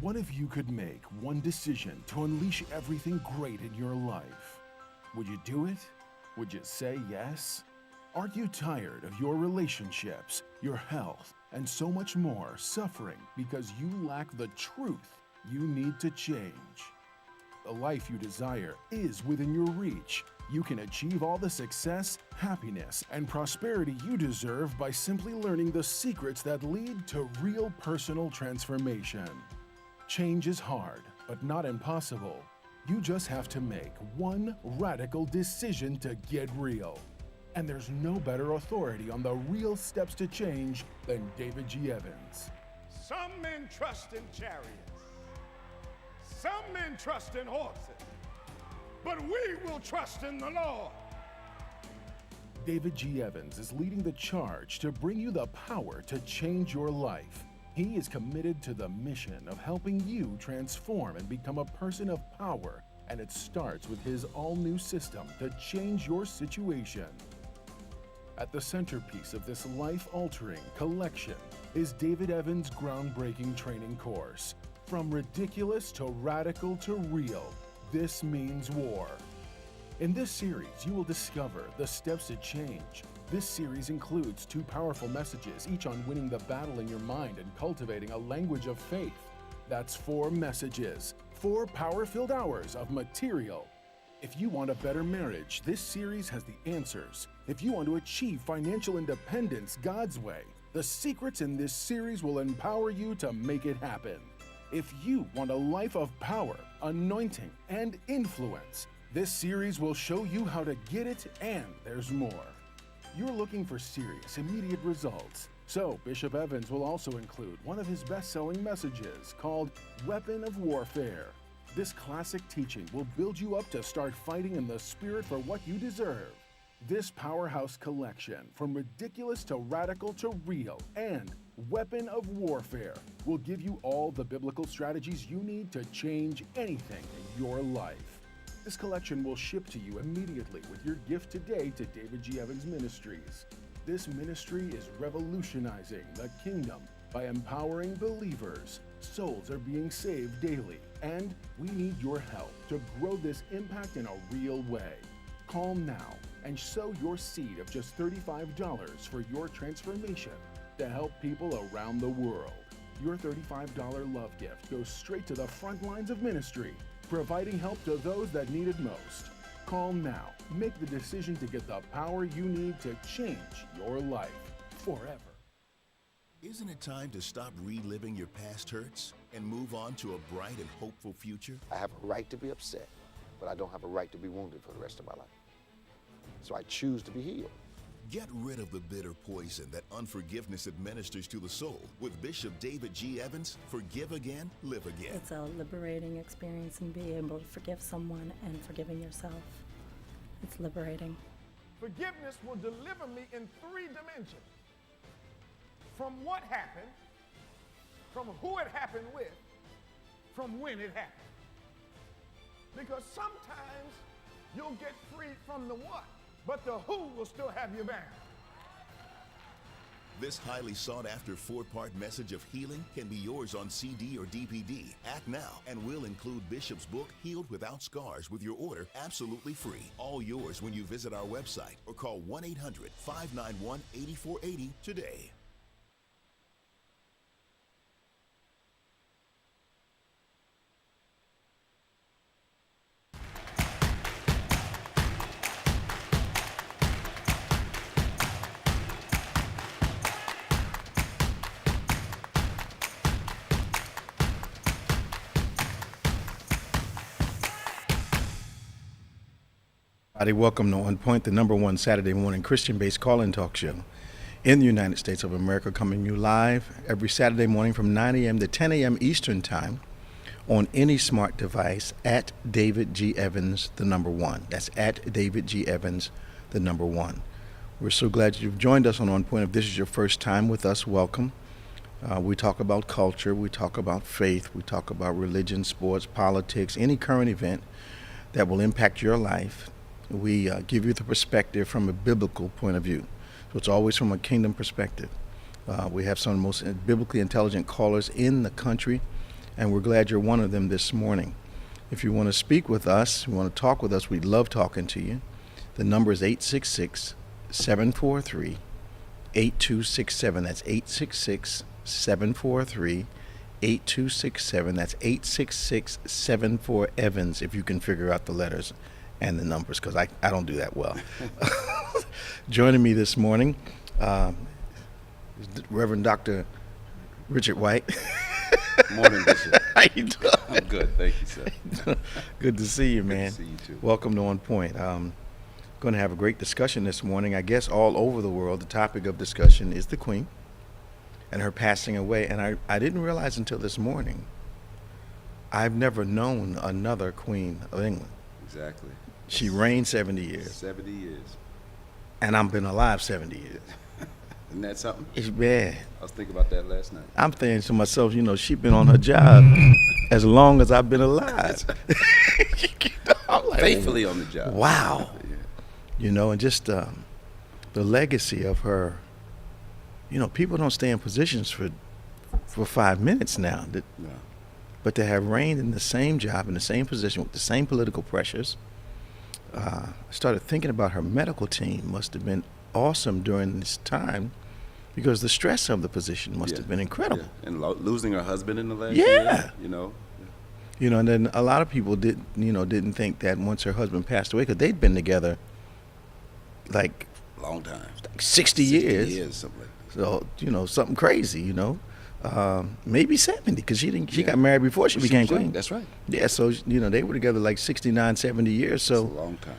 What if you could make one decision to unleash everything great in your life? Would you do it? Would you say yes? Aren't you tired of your relationships, your health, and so much more suffering because you lack the truth you need to change? The life you desire is within your reach. You can achieve all the success, happiness, and prosperity you deserve by simply learning the secrets that lead to real personal transformation. Change is hard, but not impossible. You just have to make one radical decision to get real. And there's no better authority on the real steps to change than David G. Evans. Some men trust in chariots. Some men trust in horses. But we will trust in the Lord. David G. Evans is leading the charge to bring you the power to change your life. He is committed to the mission of helping you transform and become a person of power, and it starts with his all-new system to change your situation. At the centerpiece of this life-altering collection is David Evans' groundbreaking training course. From ridiculous to radical to real, this means war. In this series, you will discover the steps to change. This series includes 2 powerful messages, each on winning the battle in your mind and cultivating a language of faith. That's 4 messages, 4 power-filled hours of material. If you want a better marriage, this series has the answers. If you want to achieve financial independence God's way, the secrets in this series will empower you to make it happen. If you want a life of power, anointing, and influence, this series will show you how to get it, and there's more. You're looking for serious, immediate results. So Bishop Evans will also include one of his best-selling messages called Weapon of Warfare. This classic teaching will build you up to start fighting in the spirit for what you deserve. This powerhouse collection, from ridiculous to radical to real, and Weapon of Warfare, will give you all the biblical strategies you need to change anything in your life. This collection will ship to you immediately with your gift today to David G. Evans Ministries. This ministry is revolutionizing the kingdom by empowering believers. Souls are being saved daily, and we need your help to grow this impact in a real way. Call now and sow your seed of just $35 for your transformation to help people around the world. Your $35 love gift goes straight to the front lines of ministry, providing help to those that need it most. Call now. Make the decision to get the power you need to change your life forever. Isn't it time to stop reliving your past hurts and move on to a bright and hopeful future? I have a right to be upset, but I don't have a right to be wounded for the rest of my life. So I choose to be healed. Get rid of the bitter poison that unforgiveness administers to the soul with Bishop David G. Evans. Forgive again, live again. It's a liberating experience, and being able to forgive someone and forgiving yourself. It's liberating. Forgiveness will deliver me in 3 dimensions. From what happened, from who it happened with, from when it happened. Because sometimes you'll get free from the what, but the who will still have you bound. This highly sought-after 4-part message of healing can be yours on CD or DVD. Act now, and we'll include Bishop's book, Healed Without Scars, with your order absolutely free. All yours when you visit our website or call 1-800-591-8480 today. Welcome to OnPointe, the #1 Saturday morning Christian-based call-in talk show in the United States of America, coming to you live every Saturday morning from 9 a.m. to 10 a.m. Eastern Time on any smart device at David G. Evans, the #1. That's at David G. Evans, the #1. We're so glad you've joined us on OnPointe. If this is your first time with us, welcome. We talk about culture, we talk about faith, we talk about religion, sports, politics, any current event that will impact your life. We give you the perspective from a biblical point of view. So it's always from a kingdom perspective. We have some of the most biblically intelligent callers in the country, and we're glad you're one of them this morning. If you want to speak with us, you want to talk with us, we'd love talking to you. The number is 866-743-8267. That's 866-743-8267. That's 866-74-EVANS, if you can figure out the letters and the numbers, because I don't do that well. Joining me this morning, Reverend Dr. Richard White. Morning, Bishop. How you doing? I'm good, thank you, sir. Good to see you, man. Good to see you, too. Welcome to On Point. Going to have a great discussion this morning. I guess all over the world, the topic of discussion is the Queen and her passing away. And I didn't realize until this morning, I've never known another Queen of England. Exactly. She reigned 70 years. 70 years. And I've been alive 70 years. Isn't that something? It's bad. I was thinking about that last night. I'm thinking to myself, she's been on her job as long as I've been alive. I'm like, Faithfully on the job. wow. Yeah. And just the legacy of her. People don't stay in positions for 5 minutes now. No. But to have reigned in the same job, in the same position, with the same political pressures, I started thinking about her medical team must have been awesome during this time, because the stress of the position must have been incredible. Yeah. And losing her husband in the last year, Yeah. And then a lot of people didn't think that once her husband passed away, because they'd been together like Long time. like 60 years. Something like that. So, something crazy, maybe 70, because she got married before she became queen. That's right. Yeah, so, they were together like 69, 70 years. So That's a long time.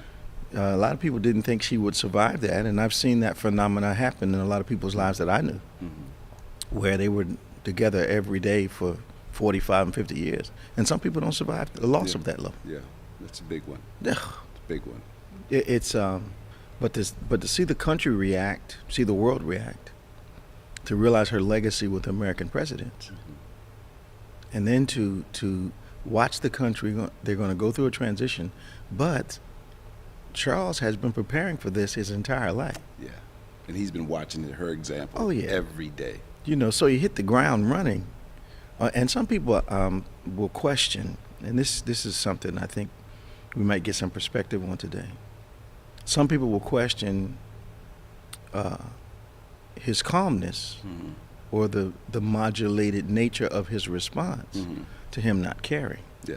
a lot of people didn't think she would survive that, and I've seen that phenomena happen in a lot of people's lives that I knew, where they were together every day for 45 and 50 years. And some people don't survive the loss of that love. Yeah, that's a big one. Ugh. It's a big one. But to see the country react, see the world react, to realize her legacy with American presidents, and then to watch the country, they're going to go through a transition, but Charles has been preparing for this his entire life. Yeah, and he's been watching her example every day. So you hit the ground running, and some people will question, and this is something I think we might get some perspective on today. Some people will question his calmness or the modulated nature of his response to him not caring. Yeah.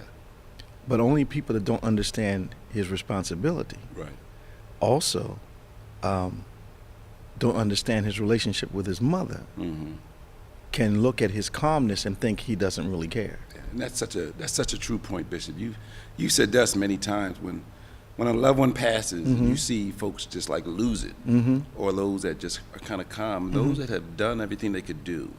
But only people that don't understand his responsibility Right. also don't understand his relationship with his mother can look at his calmness and think he doesn't really care. Yeah, and that's such a true point, Bishop. You said this many times when a loved one passes and you see folks just like lose it, or those that just are kind of calm, those that have done everything they could do,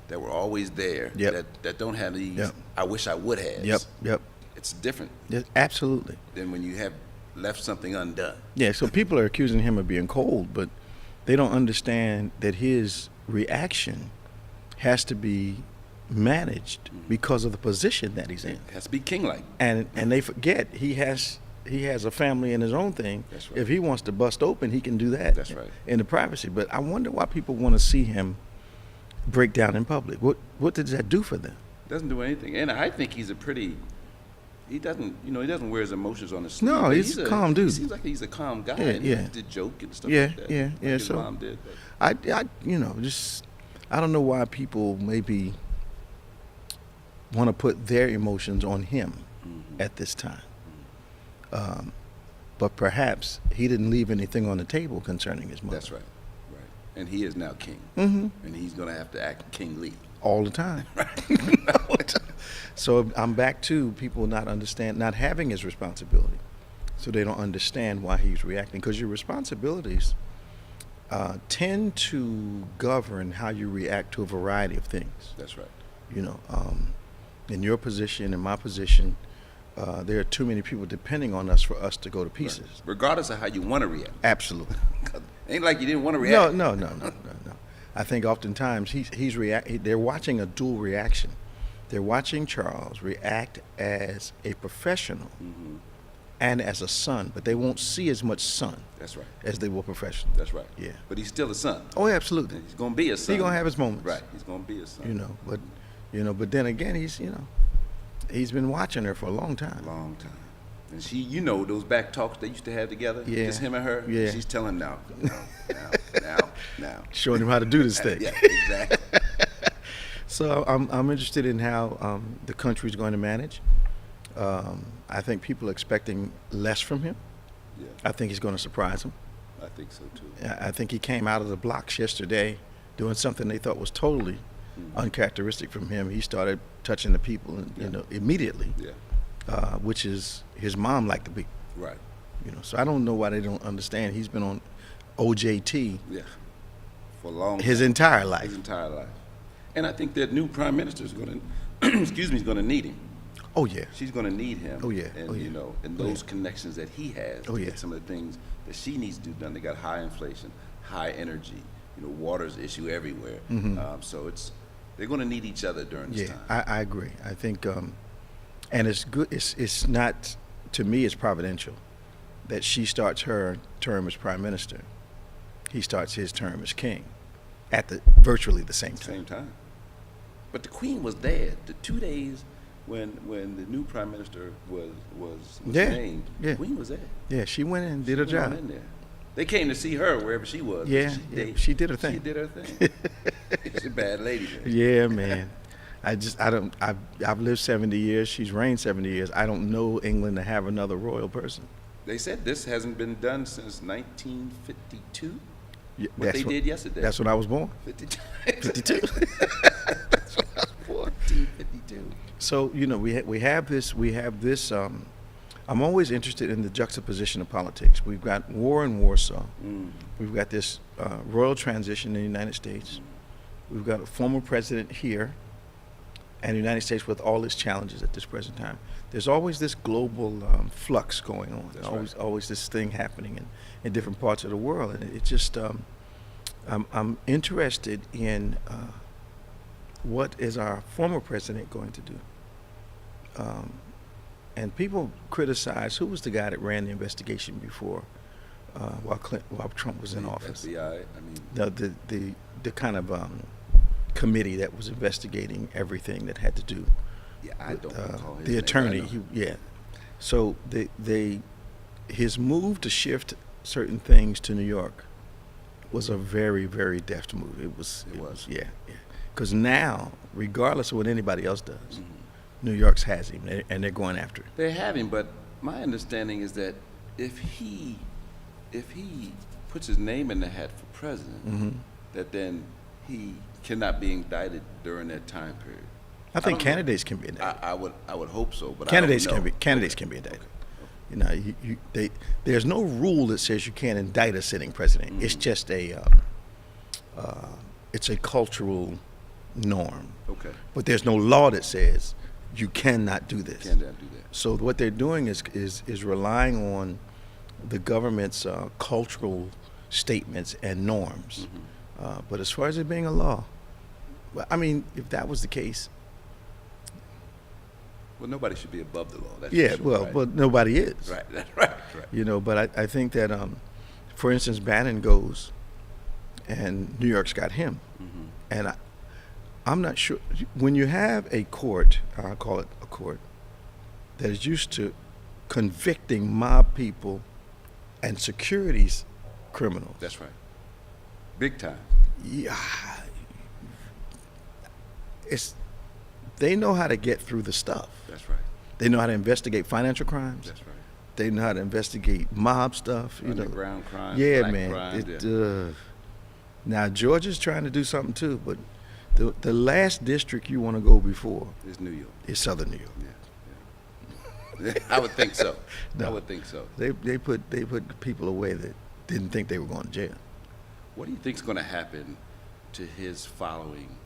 that were always there, that don't have these I wish I would have. Yep. It's different Absolutely. than when you have left something undone. Yeah, so people are accusing him of being cold, but they don't understand that his reaction has to be managed because of the position that he's in. It has to be king-like. And they forget he has a family and his own thing. That's right. If he wants to bust open, he can do that. That's right. In the privacy. But I wonder why people want to see him break down in public. What does that do for them? Doesn't do anything. And I think he doesn't wear his emotions on his sleeve. No, he's a calm dude. He seems like he's a calm guy. Yeah, and he yeah. likes to joke and stuff Yeah, like that. yeah, like yeah. his So mom did. I don't know why people maybe want to put their emotions on him at this time. But perhaps he didn't leave anything on the table concerning his mother. That's right. Right. And he is now king. And he's going to have to act kingly. All the time. So I'm back to people not having his responsibility. So they don't understand why he's reacting. Because your responsibilities tend to govern how you react to a variety of things. That's right. In your position, in my position, there are too many people depending on us for us to go to pieces. Right. Regardless of how you want to react. Absolutely. Ain't like you didn't want to react. No. I think oftentimes they're watching a dual reaction. They're watching Charles react as a professional and as a son, but they won't see as much son. That's right. As they will professional. That's right. Yeah. But he's still a son. Oh, absolutely. And he's going to be a son. He's going to have his moments. Right. He's going to be a son. But then again, he's He's been watching her for a long time. Long time. And she, you know, those back talks they used to have together, Yeah. just him and her. Yeah. She's telling now. Showing him how to do this thing. Yeah, exactly. So I'm interested in how the country's going to manage. I think people are expecting less from him. Yeah, I think he's going to surprise them. I think so too. I think he came out of the blocks yesterday doing something they thought was totally uncharacteristic from him. He started touching the people, immediately, which is his mom liked to be. Right. So I don't know why they don't understand. He's been on OJT for a long his time. entire life. His entire life. And I think that new prime minister is going to, is going to need him. Oh yeah. She's going to need him. Oh, yeah. And Oh, yeah. And those connections that he has Oh, to yeah. get some of the things that she needs to do done. They got high inflation, high energy. Water's issue everywhere. So they're going to need each other during this time. I agree. I think, and it's good. It's not, to me, it's providential that she starts her term as prime minister. He starts his term as king at virtually the same time. Same time. But the Queen was there the 2 days when the new prime minister was named. Yeah. The Queen was there. Yeah, she went in and did her She went job. in there. They came to see her wherever she was. Yeah, she did her thing. She did her thing. She's a bad lady, man. Yeah, man. I've lived 70 years. She's reigned 70 years. I don't know England to have another royal person. They said this hasn't been done since 1952. Yeah, What they did yesterday. That's when I was born. 52. 52. That's when I was born. 1952. So we have this. I'm always interested in the juxtaposition of politics. We've got war in Warsaw. We've got this royal transition in the United States. We've got a former president here, and the United States with all its challenges at this present time. There's always this global flux going on. That's Always this thing happening in different parts of the world, and it just I'm interested in what is our former president going to do. And people criticize who was the guy that ran the investigation before, while Trump was in office. FBI. I mean, The kind of committee that was investigating everything that had to do. yeah, I don't recall his The name, attorney. but I know. So his move to shift certain things to New York was a very, very deft move. It was. Yeah. Because now, regardless of what anybody else does, New York's has him, and they're going after him. They have him, but my understanding is that if he puts his name in the hat for president, that then he cannot be indicted during that time period. I think don't know. candidates can be indicted. I would hope so, but Candidates I don't know. can be indicted. There's no rule that says you can't indict a sitting president. It's just it's a cultural norm. Okay. But there's no law that says you cannot do this. Cannot do that. So what they're doing is relying on the government's cultural statements and norms. But as far as it being a law, well, I mean, if that was the case, Well, nobody should be above the law. That's yeah, for sure, well, right? but nobody is. Right, that's right. But I think that, for instance, Bannon goes, and New York's got him, and I'm not sure when you have a court, I call it a court, that is used to convicting mob people and securities criminals. That's right. Big time. Yeah, they know how to get through the stuff. That's right. They know how to investigate financial crimes. That's right. They know how to investigate mob stuff. Underground crime. Yeah, black man. crime, Now Georgia's trying to do something too, but the last district you want to go before It's New York. is Southern New York. Yeah. I would think so. No. I would think so. They put people away that didn't think they were going to jail. What do you think is going to happen to his following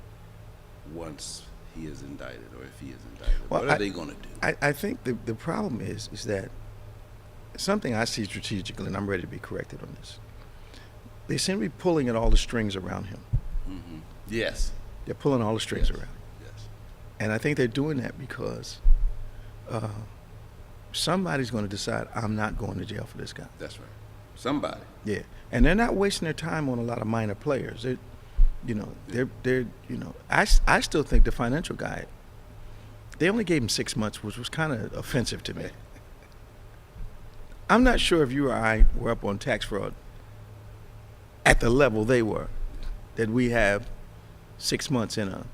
once he is indicted, or if he is indicted? Well, what are they going to do? I think the problem is that something I see strategically, and I'm ready to be corrected on this. They seem to be pulling at all the strings around him. Yes. They're pulling all the strings Yes. around him. Yes. And I think they're doing that because somebody's going to decide, I'm not going to jail for this guy. That's right. Somebody. Yeah, and they're not wasting their time on a lot of minor players. I still think the financial guy They only gave him 6 months, which was kind of offensive to me. I'm not sure if you or I were up on tax fraud at the level they were, that we have 6 months in a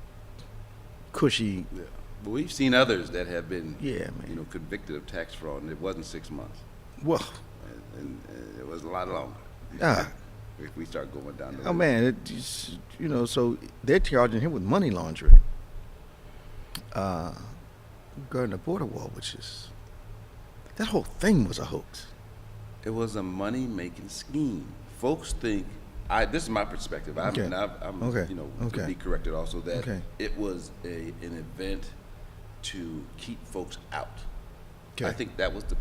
cushy. Yeah. But we've seen others that have been, Yeah, man. convicted of tax fraud, and it wasn't 6 months, Well, and it was a lot longer. If we start going down the oh road. man, so they're charging him with money laundering regarding the border wall, which is, that whole thing was a hoax. It was a money-making scheme. Folks think, this is my perspective. Okay. I'm Okay. to Okay. be corrected also, that Okay. it was an event to keep folks out. Okay. I think that was the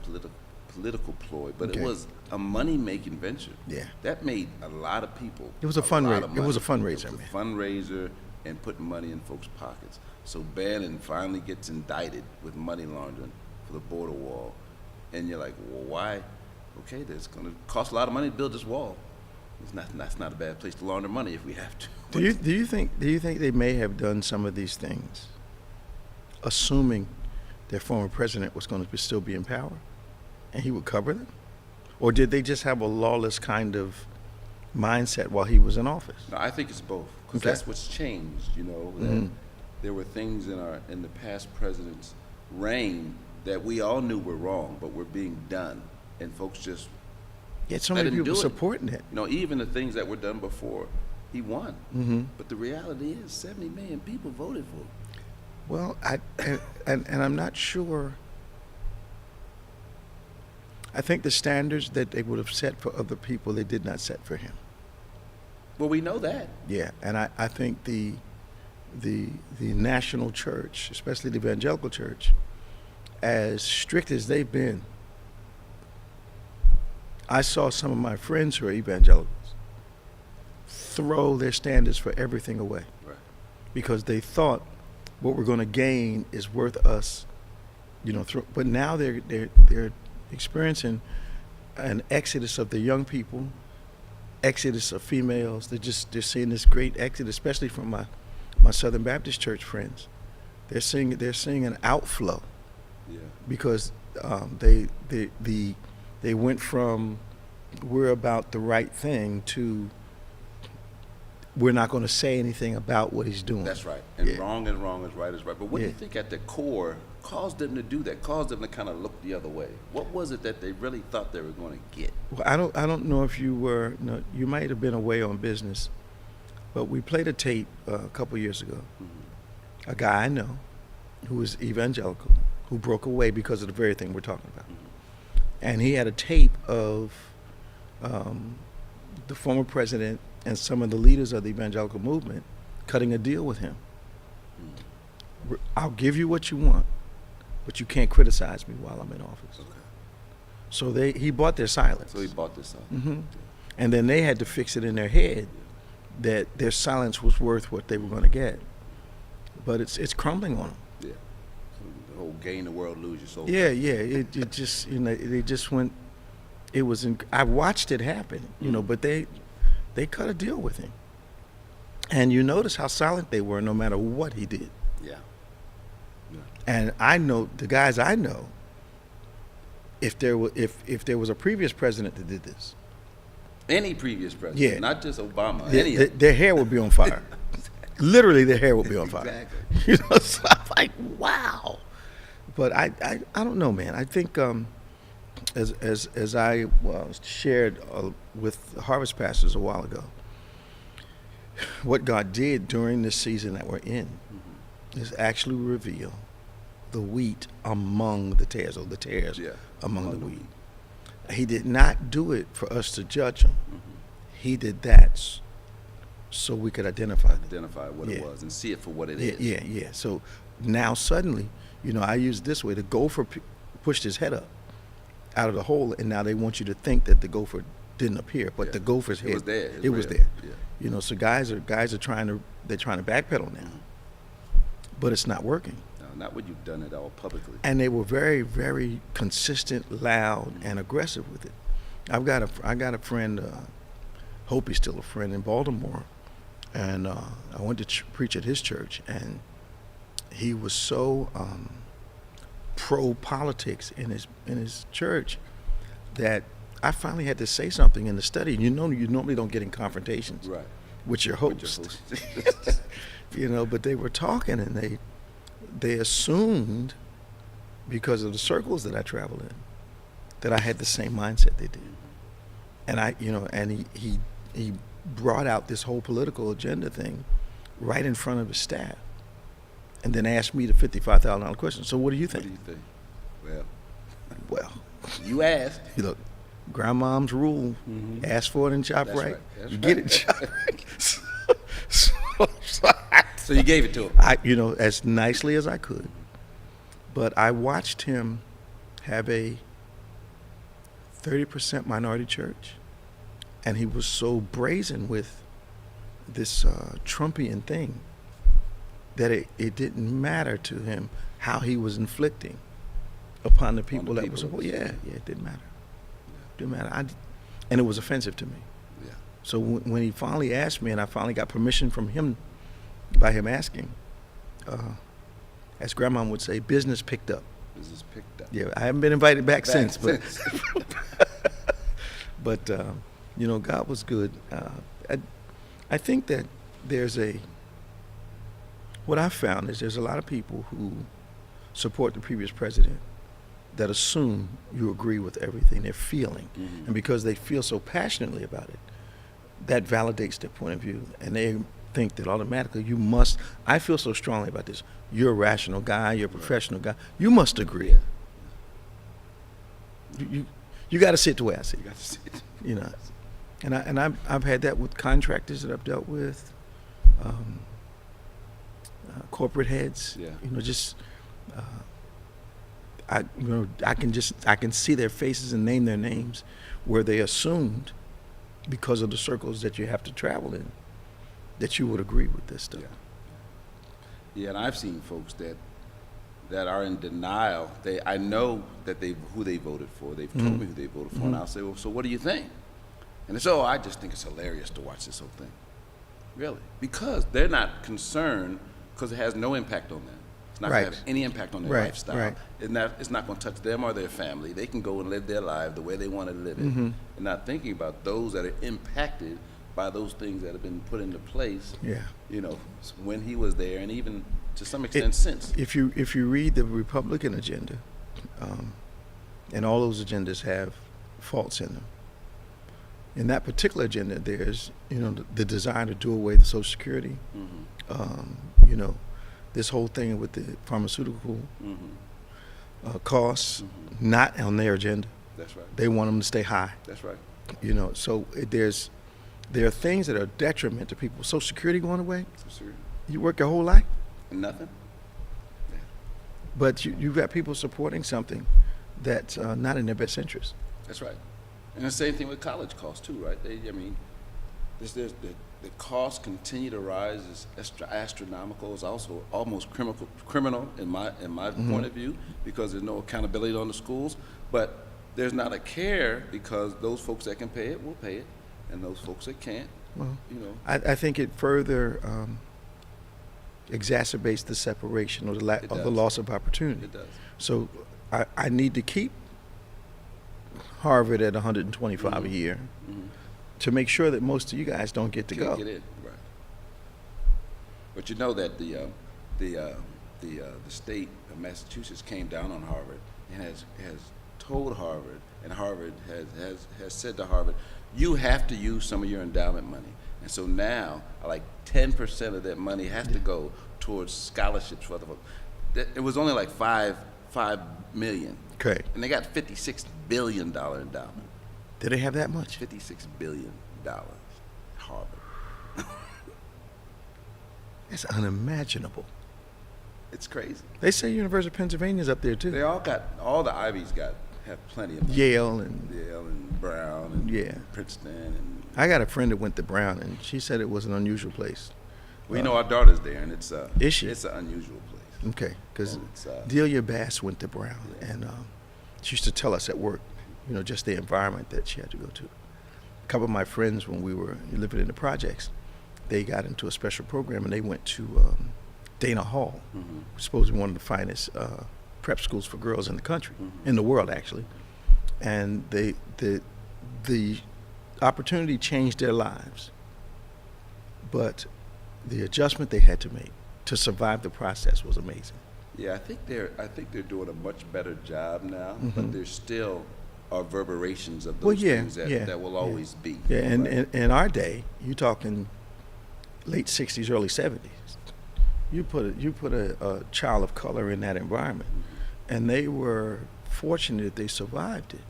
political ploy, but Okay. it was a money-making venture. Yeah. That made a lot of people. It was a lot fundraiser. of It was a money. fundraiser, It was man. a fundraiser and putting money in folks' pockets. So Bannon finally gets indicted with money laundering for the border wall, and you're like, well, why? Okay, that's going to cost a lot of money to build this wall. That's not a bad place to launder money if we have to. Do you think they may have done some of these things, assuming their former president was going to still be in power, and he would cover them, or did they just have a lawless kind of mindset while he was in office? No, I think it's both, because Okay. that's what's changed. That Mhm. there were things in the past president's reign that we all knew were wrong, but were being done, and folks just Yet so let many him people do it. supporting it. Even the things that were done before, he won. Mm-hmm. But the reality is, 70 million people voted for him. Well, and I'm not sure. I think the standards that they would have set for other people, they did not set for him. Well, we know that. Yeah, and I think the national church, especially the evangelical church, as strict as they've been, I saw some of my friends who are evangelicals throw their standards for everything away Right. because they thought what we're going to gain is worth us, but now they're experiencing an exodus of the young people, exodus of females. They're seeing this great exodus, especially from my Southern Baptist church friends. They're seeing an outflow Yeah. because they went from we're about the right thing to we're not going to say anything about what he's doing. That's right. And Yeah. wrong is wrong, is right is right. But what do you Yeah. think at the core caused them to do that, caused them to kind of look the other way? What was it that they really thought they were going to get? Well, I don't know if you were. No, you might have been away on business, but we played a tape a couple years ago. Mm-hmm. A guy I know who was evangelical, who broke away because of the very thing we're talking about, and he had a tape of the former president and some of the leaders of the evangelical movement cutting a deal with him. I'll give you what you want, but you can't criticize me while I'm in office. Okay. So he bought their silence. So he bought this up. Hmm. And then they had to fix it in their head that their silence was worth what they were going to get. But it's crumbling on them. Yeah. So the whole gain the world, lose your soul. Yeah. It just they just went. It was. I watched it happen. But they cut a deal with him. And you notice how silent they were, no matter what he did. Yeah. Yeah. And I know the guys I know. If there was a previous president that did this, Any previous president, Yeah. not just Obama, any of them. their hair would be on fire. Literally, their hair would be on fire. Exactly. So I'm like, wow. But I don't know, man. I think as I shared with the Harvest Pastors a while ago, what God did during this season that we're in is actually reveal the wheat among the tares, or the tares Yeah, among the among the wheat. He did not do it for us to judge them. Mm-hmm. He did that so we could identify them. Identify what Yeah. it was and see it for what it Yeah, is. yeah. So now suddenly, I use it this way: the gopher pushed his head up out of the hole, and now they want you to think that the gopher didn't appear, but Yeah. the gopher's It head, was there. It was real. there. Yeah. So guys are trying to backpedal now, but it's not working. No, not when you've done it all publicly. And they were very, very consistent, loud, and aggressive with it. I got a friend, hope he's still a friend, in Baltimore, and I went to preach at his church, and he was so pro politics in his church that I finally had to say something in the study. You normally don't get in confrontations Right. with your host. But they were talking, and they assumed, because of the circles that I traveled in, that I had the same mindset they did. And he brought out this whole political agenda thing right in front of his staff, and then asked me the $55,000 question. So what do you think? What do you think? Well, You asked. look, grandmom's rule: ask for it and chop That's right. right. That's You right. get it, chop right. So you gave it to him. I, as nicely as I could. But I watched him have a 30% minority church, and he was so brazen with this Trumpian thing that it didn't matter to him how he was inflicting upon the people that were supposed. Yeah, it didn't matter. Didn't matter. And it was offensive to me. Yeah. So when he finally asked me, and I finally got permission from him by him asking, as Grandma would say, business picked up. Business picked up. Yeah, I haven't been invited back since, but but God was good. I think that what I've found is there's a lot of people who support the previous president that assume you agree with everything they're feeling, and because they feel so passionately about it, that validates their point of view, and they think that automatically you must. I feel so strongly about this. You're a rational guy. You're a professional guy. You must agree. You got to see it the way I see it. You got to see it. And I've had that with contractors that I've dealt with, corporate heads. Yeah. I can see their faces and name their names, where they assumed, because of the circles that you have to travel in, that you would agree with this stuff. Yeah, and I've seen folks that are in denial. I know that who they voted for. They've told me who they voted for, and I'll say, well, so what do you think? And they say, I just think it's hilarious to watch this whole thing. Really? Because they're not concerned, because it has no impact on them. It's not going to have any impact on their lifestyle. Right. It's not going to touch them or their family. They can go and live their life the way they want to live it, and not thinking about those that are impacted by those things that have been put into place. Yeah. When he was there, and even to some extent since. If you read the Republican agenda, and all those agendas have faults in them. In that particular agenda, there's the desire to do away with Social Security. This whole thing with the pharmaceutical costs, not on their agenda. That's right. They want them to stay high. That's right. So there are things that are detriment to people. Social Security going away. You work your whole life. Nothing. Yeah. But you've got people supporting something that's not in their best interest. That's right. And the same thing with college costs too, right? The costs continue to rise. It's astronomical. It's also almost criminal in my point of view, because there's no accountability on the schools. But there's not a care, because those folks that can pay it will pay it, and those folks that can't, I think it further exacerbates the separation or the loss of opportunity. It does. So I need to keep Harvard at 125 a year to make sure that most of you guys don't get to go. Get in, right? But you know that the state of Massachusetts came down on Harvard and has told Harvard, and Harvard has said to Harvard, you have to use some of your endowment money. And so now, like 10% of that money has to go towards scholarships for the folks. It was only like $5 million. Okay. And they got $56 billion endowment. Did they have that much? $56 billion. Harvard. That's unimaginable. It's crazy. They say University of Pennsylvania's up there too. They all the Ivies have plenty of money. Yale and Brown and Princeton and. I got a friend that went to Brown, and she said it was an unusual place. Well, our daughter's there, and it's is she? It's an unusual place. Okay, because Delia Bass went to Brown, and she used to tell us at work, just the environment that she had to go to. A couple of my friends, when we were living in the projects, they got into a special program, and they went to Dana Hall, supposedly one of the finest prep schools for girls in the country, in the world actually, and the opportunity changed their lives, but the adjustment they had to make to survive the process was amazing. Yeah, I think they're doing a much better job now, but there's still are reverberations of those things that will always be. Yeah, and right? in our day, you're talking late 60s, early 70s. You put a child of color in that environment, and they were fortunate that they survived it.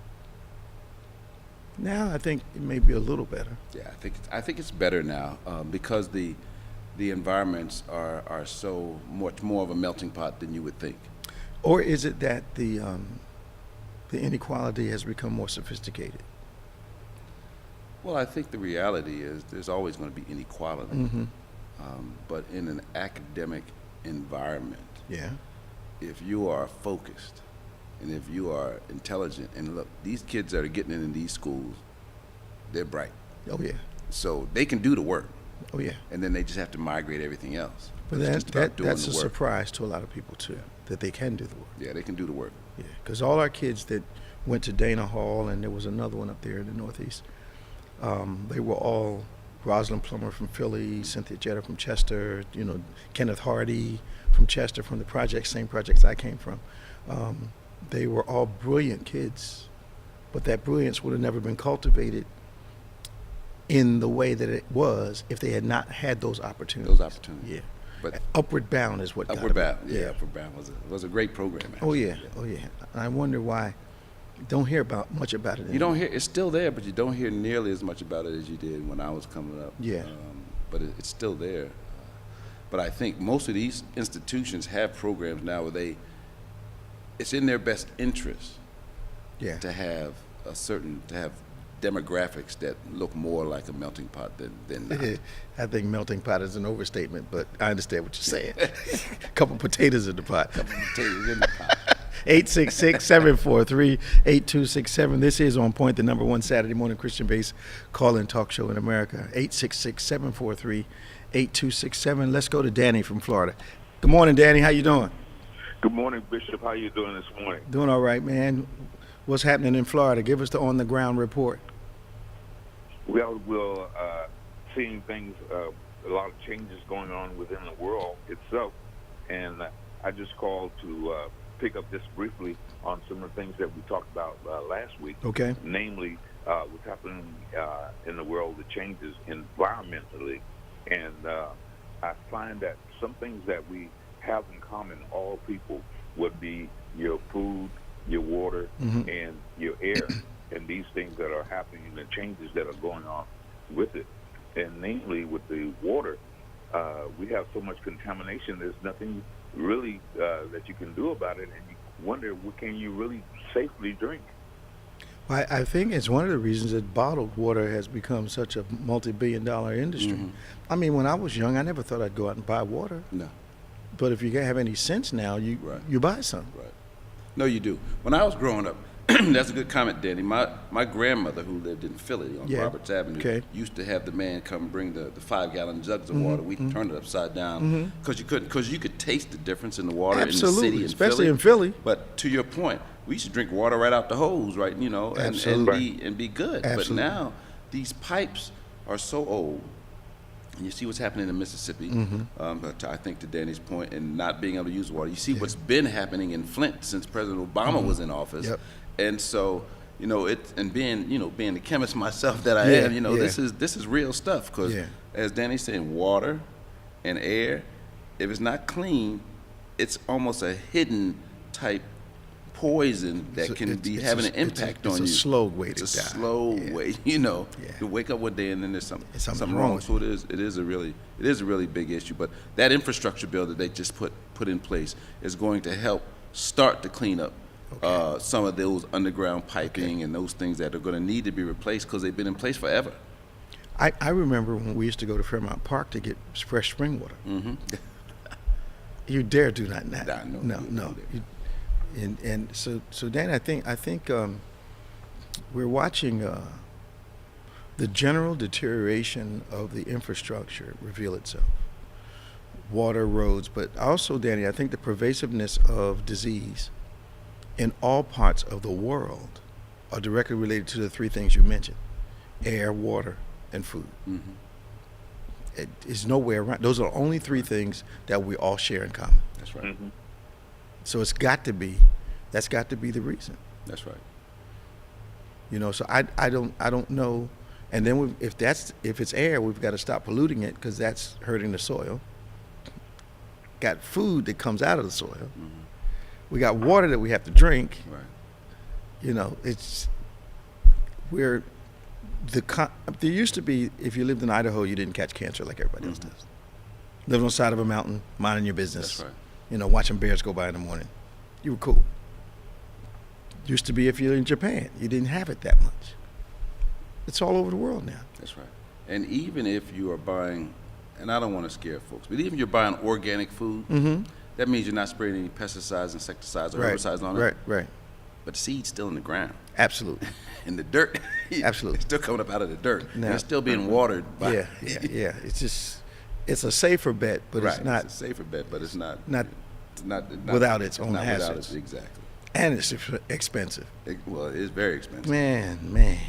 Now I think it may be a little better. Yeah, I think it's better now because the environments are so much more of a melting pot than you would think. Or is it that the inequality has become more sophisticated? Well, I think the reality is there's always going to be inequality, but in an academic environment, if you are focused and if you are intelligent, and look, these kids that are getting in these schools, they're bright. Oh yeah. So they can do the work. Oh yeah. And then they just have to migrate everything else. But it's just about doing that's the a work. surprise to a lot of people too, that they can do the work. Yeah, they can do the work. Yeah, because all our kids that went to Dana Hall, and there was another one up there in the Northeast, they were all Rosalind Plummer from Philly, Cynthia Jetta from Chester, Kenneth Hardy from Chester, from the same projects I came from. They were all brilliant kids, but that brilliance would have never been cultivated in the way that it was if they had not had those opportunities. Yeah. But Upward Bound is what Upward got Bound, them. yeah, Upward Bound was a great program. Oh Actually. yeah, oh yeah. I wonder why don't hear much about it anymore. You don't hear, it's still there, but you don't hear nearly as much about it as you did when I was coming up. Yeah. But it's still there. But I think most of these institutions have programs now where it's in their best interest to have demographics that look more like a melting pot than not. I think melting pot is an overstatement, but I understand what you're saying. Couple potatoes in the pot. 866-743-8267. This is On Point, the #1 Saturday morning Christian-based call-in talk show in America. 866-743-8267. Let's go to Danny from Florida. Good morning, Danny. How you doing? Good morning, Bishop. How you doing this morning? Doing all right, man. What's happening in Florida? Give us the on-the-ground report. Well, we're seeing things, a lot of changes going on within the world itself, and I just called to pick up just briefly on some of the things that we talked about last week. Okay. Namely, what's happening in the world, the changes environmentally, and I find that some things that we have in common, all people, would be your food, your water, and your air, and these things that are happening, the changes that are going on with it. And namely with the water, we have so much contamination, there's nothing really that you can do about it, and you wonder, what can you really safely drink? Well, I think it's one of the reasons that bottled water has become such a multi-billion-dollar industry. I mean, when I was young, I never thought I'd go out and buy water. No. But if you have any sense now, you buy some. Right. No, you do. When I was growing up, that's a good comment, Danny. My grandmother, who lived in Philly on Roberts Avenue, used to have the man come bring the 5-gallon jugs of water. We turned it upside down because you could taste the difference in the water in the city, especially in Philly. But to your point, we used to drink water right out the hose, right? And be good. But now these pipes are so old. And you see what's happening in Mississippi, I think to Danny's point, and not being able to use water. You see what's been happening in Flint since President Obama was in office. And so, being the chemist myself that I am, this is real stuff. Because as Danny's saying, water and air, if it's not clean, it's almost a hidden type poison that can be having an impact on you. It's a slow way to die. It's a slow way, to wake up one day and then there's something wrong. So it is a really big issue. But that infrastructure bill that they just put in place is going to help start to clean up some of those underground piping and those things that are going to need to be replaced because they've been in place forever. I remember when we used to go to Fairmount Park to get fresh spring water. You dare do not now. No. And so Dan, I think we're watching the general deterioration of the infrastructure reveal itself. water, roads, but also, Danny, I think the pervasiveness of disease in all parts of the world are directly related to the three things you mentioned: air, water, and food. Mm-hmm. It is nowhere around. Those are the only three things that we all share in common. That's right. Mm-hmm. So that's got to be the reason. That's right. You know, so I don't know. And then if it's air, we've got to stop polluting it because that's hurting the soil. Got food that comes out of the soil. Mm-hmm. We got water that we have to drink. Right. You know, there used to be, if you lived in Idaho, you didn't catch cancer like everybody else does. Living on the side of a mountain, minding your business. That's right. You know, watching bears go by in the morning. You were cool. Used to be if you're in Japan, you didn't have it that much. It's all over the world now. That's right. And even if you are buying, and I don't want to scare folks, but even if you're buying organic food, that means you're not spraying any pesticides, insecticides, or herbicides on it. Right. But the seed's still in the ground. Absolutely. In the dirt. Absolutely. It's still coming up out of the dirt. Now, and it's still being watered by. Yeah. It's a safer bet, but right. it's not. It's a safer bet, but it's not without its own not hazards. Without it, exactly. And it's expensive. It is very expensive. Man.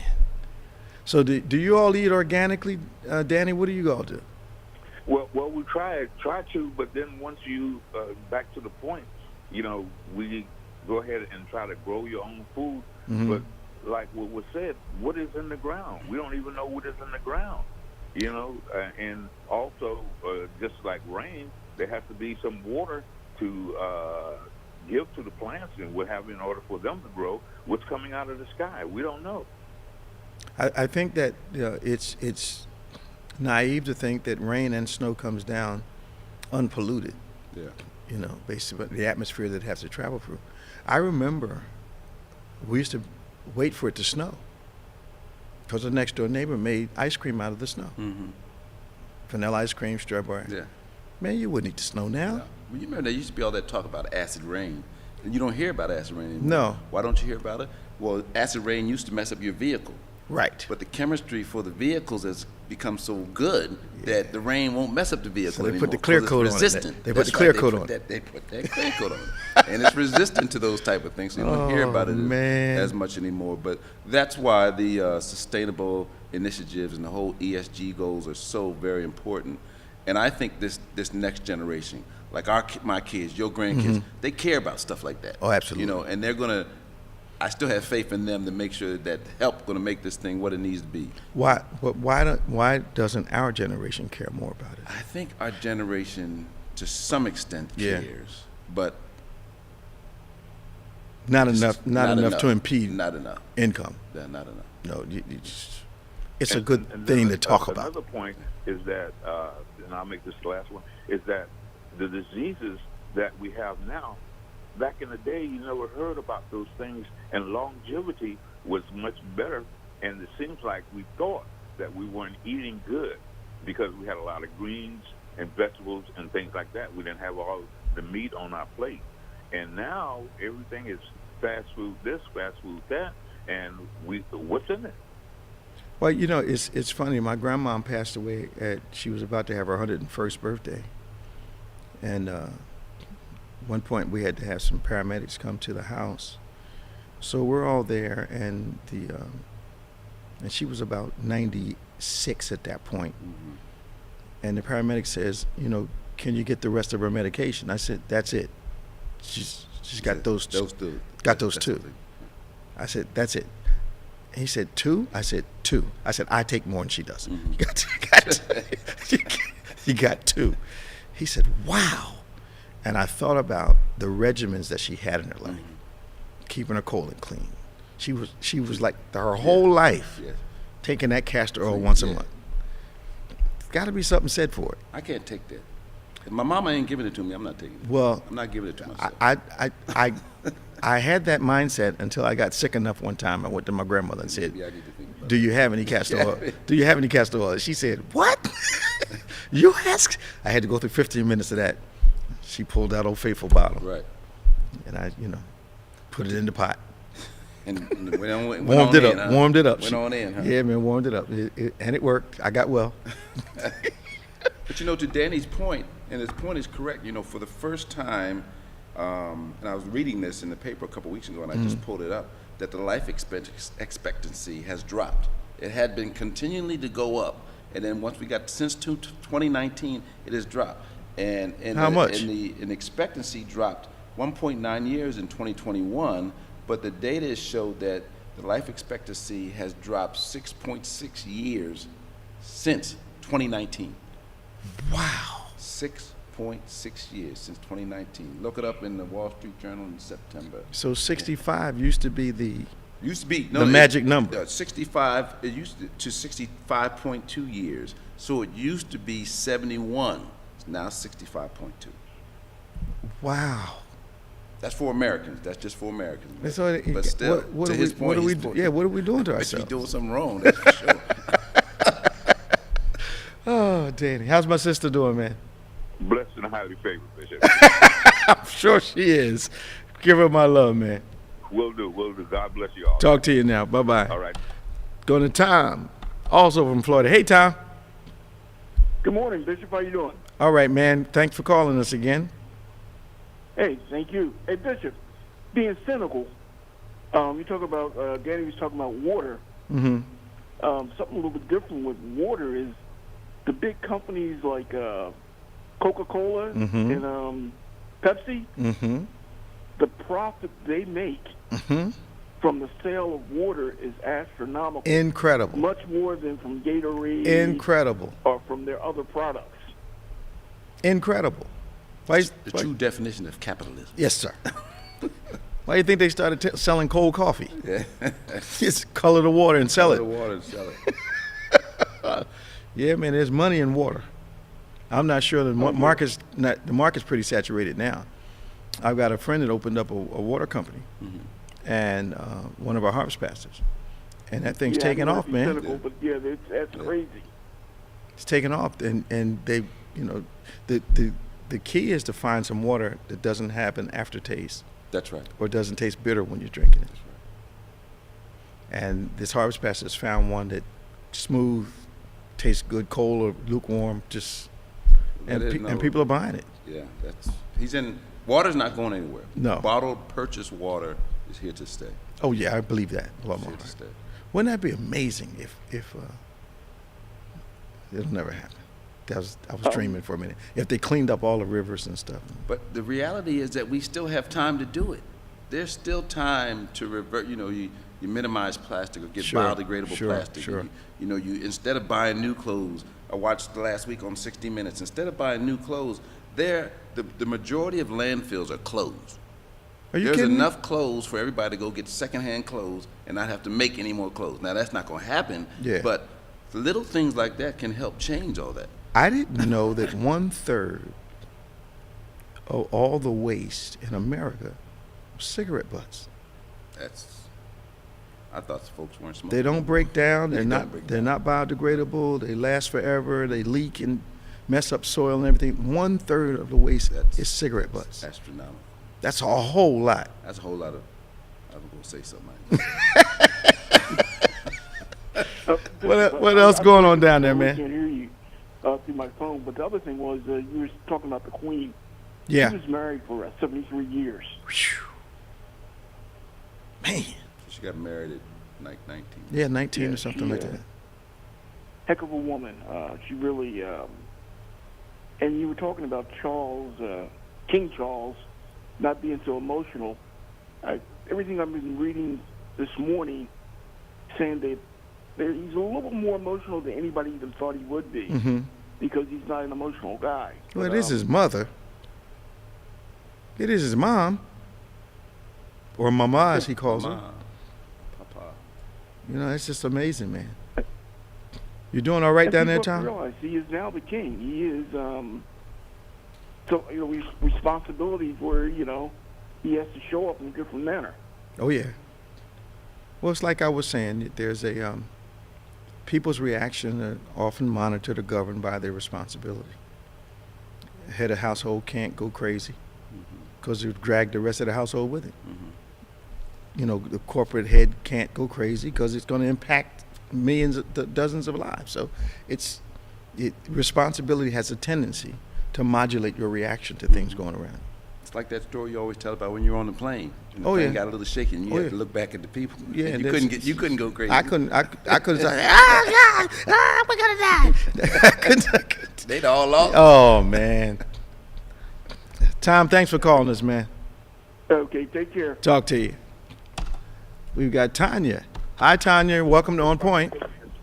So do you all eat organically, Danny? What do you all do? Well, we try to, but then once you back to the point, you know, we go ahead and try to grow your own food. But like what was said, what is in the ground? We don't even know what is in the ground. You know, and also just like rain, there has to be some water to give to the plants and what have you in order for them to grow. What's coming out of the sky? We don't know. I think that it's naive to think that rain and snow comes down unpolluted. Yeah. You know, based on the atmosphere that it has to travel through. I remember we used to wait for it to snow because the next door neighbor made ice cream out of the snow. Mm-hmm. Vanilla ice cream, strawberry. Yeah. Man, you wouldn't need the snow now. No. Well, you remember there used to be all that talk about acid rain, and you don't hear about acid rain anymore. No. Why don't you hear about it? Well, acid rain used to mess up your vehicle. Right. But the chemistry for the vehicles has become so good that the rain won't mess up the vehicle So they anymore. put the clear coat on it. Resistant. They put the clear coat on it. They put that clear coat on it. And it's resistant to those type of things. So you don't hear about it as much anymore. But that's why the sustainable initiatives and the whole ESG goals are so very important. And I think this next generation, like my kids, your grandkids, they care about stuff like that. Oh, absolutely. You know, and they're gonna. I still have faith in them to make sure that help going to make this thing what it needs to be. Why doesn't our generation care more about it? I think our generation, to some extent, cares, but not enough to impede income. Yeah, not enough. No, it's a good thing to talk about. Another point is that, and I'll make this the last one, is that the diseases that we have now, back in the day, you never heard about those things, and longevity was much better. And it seems like we thought that we weren't eating good because we had a lot of greens and vegetables and things like that. We didn't have all the meat on our plate. And now everything is fast food this, fast food that, and what's in it? Well, you know, it's funny. My grandma passed away she was about to have her 101st birthday, and one point we had to have some paramedics come to the house. So we're all there, and and she was about 96 at that point. And the paramedic says, you know, can you get the rest of her medication? I said, that's it. She's got those two. Got those two. I said, that's it. And he said, 2? I said, 2. I said, I take more than she does. You got 2. He said, wow. And I thought about the regimens that she had in her life, keeping her colon clean. She was like her whole life taking that castor oil once a month. There's got to be something said for it. I can't take that. If my mama ain't giving it to me, I'm not taking it. Well, I'm not giving it to myself. I had that mindset until I got sick enough one time. I went to my grandmother and said, I need to think about do you have any castor oil? Do you have any castor oil? She said, what? You asked? I had to go through 15 minutes of that. She pulled out Old Faithful bottle. Right. And I, put it in the pot. And warmed it up. Went on in, huh? Yeah, man, warmed it up. And it worked. I got well. But you know, to Danny's point, and his point is correct, you know, for the first time, and I was reading this in the paper a couple weeks ago, and I just pulled it up, that the life expectancy has dropped. It had been continually to go up, and then once we got, since 2019, it has dropped. And How much? And the expectancy dropped 1.9 years in 2021, but the data showed that the life expectancy has dropped 6.6 years since 2019. Wow. 6.6 years since 2019. Look it up in the Wall Street Journal in September. So 65 used to be the magic number. 65, it used to 65.2 years. So it used to be 71. It's now 65.2. Wow. That's for Americans. That's just for Americans. That's all But still, what to are his we, point, what are we he's do- yeah, what are we doing to But ourselves? you're doing something wrong, that's for sure. Oh, Danny. How's my sister doing, man? Blessed and highly favored, Bishop. I'm sure she is. Give her my love, man. Will do. God bless you all. Talk to you now. Bye-bye. All right. Going to Tom, also from Florida. Hey, Tom. Good morning, Bishop. How you doing? All right, man. Thanks for calling us again. Hey, thank you. Hey, Bishop, being cynical, you talk about, Danny was talking about water. Mm-hmm. Something a little bit different with water is the big companies like Coca-Cola and Pepsi, the profit they make from the sale of water is astronomical. Incredible. Much more than from Gatorade. Incredible. Or from their other products. Incredible. The true definition of capitalism. Yes, sir. Why do you think they started selling cold coffee? Yeah. Just color the water and sell Color it. the water and sell it. Yeah, man, there's money in water. I'm not sure the market's pretty saturated now. I've got a friend that opened up a water company, and one of our harvest pastors, and that thing's taking off, man. Cynical, but yeah, that's crazy. It's taking off, and they, you know, the key is to find some water that doesn't have an aftertaste. That's right. Or doesn't taste bitter when you're drinking it. That's right. And this harvest pastor has found one that smooth, tastes good, cold or lukewarm, just and people are buying it. Yeah, water's not going anywhere. No. Bottled purchased water is here to stay. Oh yeah, I believe that. A lot more. Here to stay. Wouldn't that be amazing if it'll never happen? I was dreaming for a minute. If they cleaned up all the rivers and stuff. But the reality is that we still have time to do it. There's still time to revert. You know, you minimize plastic or get biodegradable plastic. Sure. You instead of buying new clothes, I watched last week on 60 Minutes. Instead of buying new clothes, the majority of landfills are closed. Are you There's kidding enough clothes for everybody to go get secondhand clothes and not have to make any more clothes. Now that's not going to happen. Yeah. But little things like that can help change all that. I didn't know that 1/3 of all the waste in America was cigarette butts. I thought folks weren't smoking. They don't break down. They're not biodegradable. They last forever. They leak and mess up soil and everything. 1/3 of the waste is cigarette butts. Astronomical. That's a whole lot. That's a whole lot of. I was going to say something like that. What else going on down there, man? I can't hear you through my phone. But the other thing was you were talking about the Queen. Yeah. She was married for 73 years. Whew. Man. She got married at like 19. Yeah, 19 or something like that. Heck of a woman. She really. And you were talking about Charles, King Charles, not being so emotional. Everything I've been reading this morning, saying that he's a little bit more emotional than anybody even thought he would be, because he's not an emotional guy. Well, it is his mother. It is his mom, or mama as he calls her. Papa. You know, it's just amazing, man. You doing all right down there, Tom? Realize he is now the king. He is. So responsibilities where he has to show up in a different manner. Oh yeah. Well, it's like I was saying. There's a people's reaction are often monitored or governed by their responsibility. The head of household can't go crazy because it would drag the rest of the household with it. The corporate head can't go crazy because it's going to impact millions, dozens of lives. So it's responsibility has a tendency to modulate your reaction to things going around. It's like that story you always tell about when you're on the plane. And the Oh, plane yeah. got a little shaky, and you Oh, had yeah. to look back at the people. Yeah, And that's- you couldn't go crazy. I couldn't say, oh, God, we're gonna die. I couldn't. They'd all lost. Oh, man. Tom, thanks for calling us, man. Okay, take care. Talk to you. We've got Tanya. Hi, Tanya. Welcome to On Point.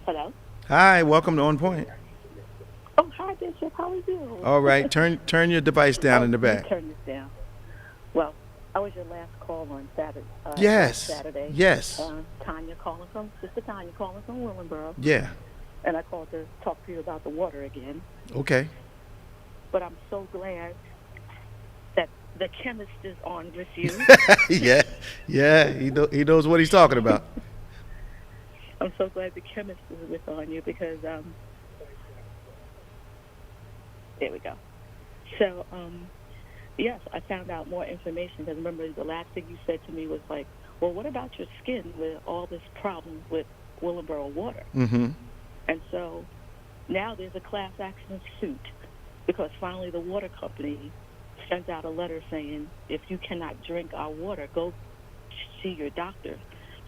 Hello. Hi, welcome to On Point. Oh, hi, Bishop. How are you? All right, turn your device down in the Let me back. turn this down. Well, I was your last call on Saturday. Yes. Saturday. Yes. Sister Tanya calling from Willenboro. Yeah. And I called to talk to you about the water again. Okay. But I'm so glad that the chemist is on with you. Yeah. He knows what he's talking about. I'm so glad the chemist is with on you because, there we go. So, yes, I found out more information because remember the last thing you said to me was like, well, what about your skin with all this problem with Willenboro water? Mm-hmm. And so now there's a class action suit because finally the water company sent out a letter saying, if you cannot drink our water, go see your doctor.